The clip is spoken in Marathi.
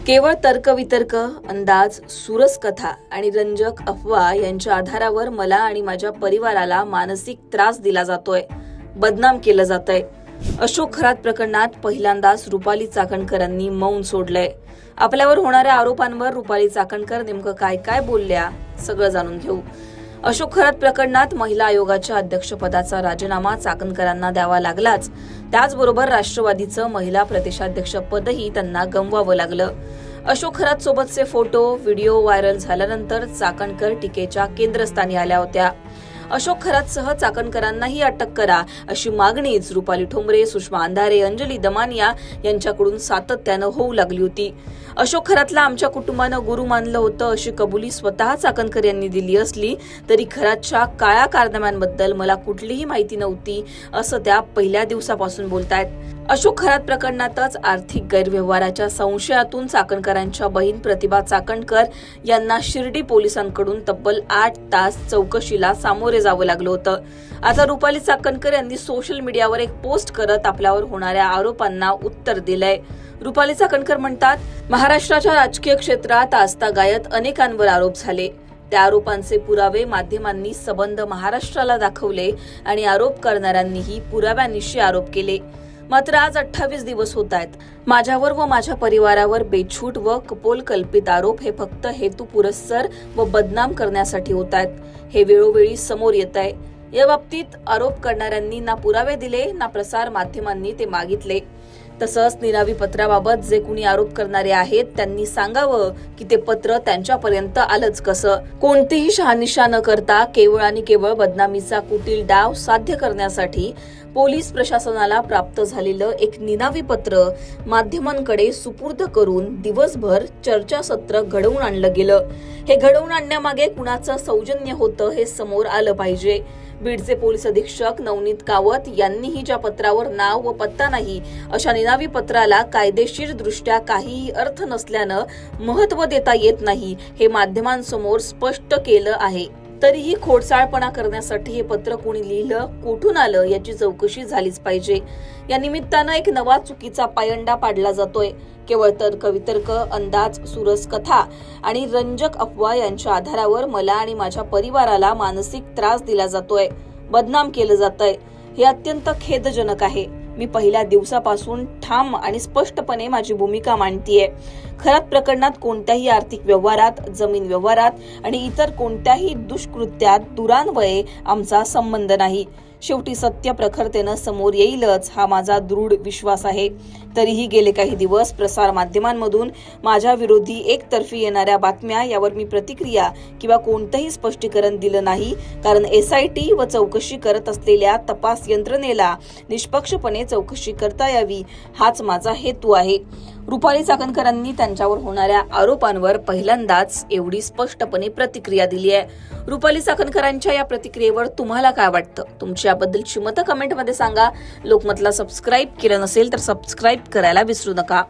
केवळ तर्कवितर्क, अंदाज, सुरस कथा आणि रंजक अफवा यांच्या आधारावर मला आणि माझ्या परिवाराला मानसिक त्रास दिला जातोय, बदनाम केलं जातंय. अशोक खरात प्रकरणात पहिल्यांदाच रुपाली चाकणकरांनी मौन सोडलंय. आपल्यावर होणाऱ्या आरोपांवर रुपाली चाकणकर नेमकं काय काय बोलल्या सगळं जाणून घेऊ. अशोक खरात प्रकरणात महिला आयोगाच्या अध्यक्षपदाचा राजीनामा चाकणकरांना द्यावा लागलाच. त्याचबरोबर राष्ट्रवादीचं महिला प्रदेशाध्यक्ष पदही त्यांना गमवावं लागलं. अशोक खरात सोबतचे फोटो, व्हिडिओ व्हायरल झाल्यानंतर चाकणकर टीकेच्या केंद्रस्थानी आल्या होत्या. अशोक खरातसह चाकणकरांनाही अटक करा अशी मागणीच रुपाली ठोंबरे, सुषमा अंधारे, अंजली दमानिया यांच्याकडून सातत्यानं होऊ लागली होती. अशोक खरातला आमच्या कुटुंबानं गुरु मानलं होतं अशी कबुली स्वतः चाकणकर यांनी दिली असली तरी खरातच्या काळ्या कारनाम्यांबद्दल मला कुठलीही माहिती नव्हती असं त्या पहिल्या दिवसापासून बोलतायत. अशोक खरात प्रकरणातच आर्थिक गैरव्यवहाराच्या संशयातून चाकणकरांच्या बहीण प्रतिभा चाकणकर यांना शिर्डी पोलिसांकडून तब्बल 8 तास चौकशीला सामोरे जावं लागलं होतं. आता रुपाली चाकणकर यांनी सोशल मीडियावर एक पोस्ट करत आपल्यावर होणाऱ्या आरोपांना उत्तर दिलंय. रुपाली चाकणकर म्हणतात, महाराष्ट्राच्या राजकीय क्षेत्रात आजतागायत अनेकांवर आरोप झाले. त्या आरोपांचे पुरावे माध्यमांनी सबंध महाराष्ट्राला दाखवले आणि आरोप करणाऱ्यांनीही पुराव्यानिशी आरोप केले. मात्र आज 28 दिवस होत आहेत. माझ्यावर व माझ्या परिवारावर बेछूट व कपोलकल्पित आरोप हे फक्त हेतुपुरस्सर व बदनाम करण्यासाठी होत आहेत. हे वेळोवेळी समोर येत आहे. या बाबतीत आरोप करणाऱ्यांनी ना पुरावे दिले ना प्रसार माध्यमांनी ते मागितले. तसंच निनावी पत्राबाबत जे कुणी आरोप करणारे आहेत त्यांनी सांगावं की ते पत्र त्यांच्यापर्यंत आलंच कसं. कोणतीही शहानिशा न करता केवळ आणि केवळ बदनामीचा कुटील डाव साध्य करण्यासाठी पोलीस प्रशासनाला प्राप्त झालेलं एक निनावी पत्र माध्यमांकडे सुपूर्द करून दिवसभर चर्चासत्र घडवून आणलं गेलं. हे घडवून आणण्यामागे कुणाचं सौजन्य होतं हे समोर आलं पाहिजे. बीडचे पोलीस अधीक्षक नवनीत कावत यांनीही ज्या पत्रावर नाव व पत्ता नाही अशा निनावी पत्राला कायदेशीर दृष्ट्या काहीही अर्थ नसल्यानं महत्त्व देता येत नाही हे माध्यमांसमोर स्पष्ट केलं आहे. तरीही खोडसाळपणा करण्यासाठी हे पत्र कोणी लिहिलं, कुठून आलं याची चौकशी झालीच पाहिजे. या निमित्तानं एक नवा चुकीचा पायंडा पाडला जातोय. केवळ तर्कवितर्क, अंदाज, सुरस कथा आणि रंजक अफवा यांच्या आधारावर मला आणि माझ्या परिवाराला मानसिक त्रास दिला जातोय, बदनाम केलं जातंय. हे अत्यंत खेदजनक आहे. मी पहिल्या दिवसापासून ठाम आणि स्पष्टपणे माझी भूमिका मांडतीये. खरात प्रकरणात कोणत्याही आर्थिक व्यवहारात, जमीन व्यवहारात आणि इतर कोणत्याही दुष्कृत्यात दुरान्वये आमचा संबंध नाही. शेवटी सत्य प्रखरतेनं समोर येईलच हा माझा दृढ विश्वास आहे. तरीही गेले काही दिवस प्रसार माध्यमांमधून माझ्या विरोधी एकतर्फी येणाऱ्या बातम्या यावर मी प्रतिक्रिया किंवा कोणतंही स्पष्टीकरण दिलं नाही. कारण SIT व चौकशी करत असलेल्या तपास यंत्रणेला निष्पक्षपणे चौकशी करता यावी हाच माझा हेतू आहे. रुपाली चाकणकरांनी त्यांच्यावर होणाऱ्या आरोपांवर पहिल्यांदाच एवढी स्पष्टपणे प्रतिक्रिया दिली आहे. रुपाली चाकणकरांच्या या प्रतिक्रियेवर तुम्हाला काय वाटतं? तुमची याबद्दलची मतं कमेंटमध्ये सांगा. लोकमतला सबस्क्राईब केलं नसेल तर सबस्क्राईब करायला विसरू नका.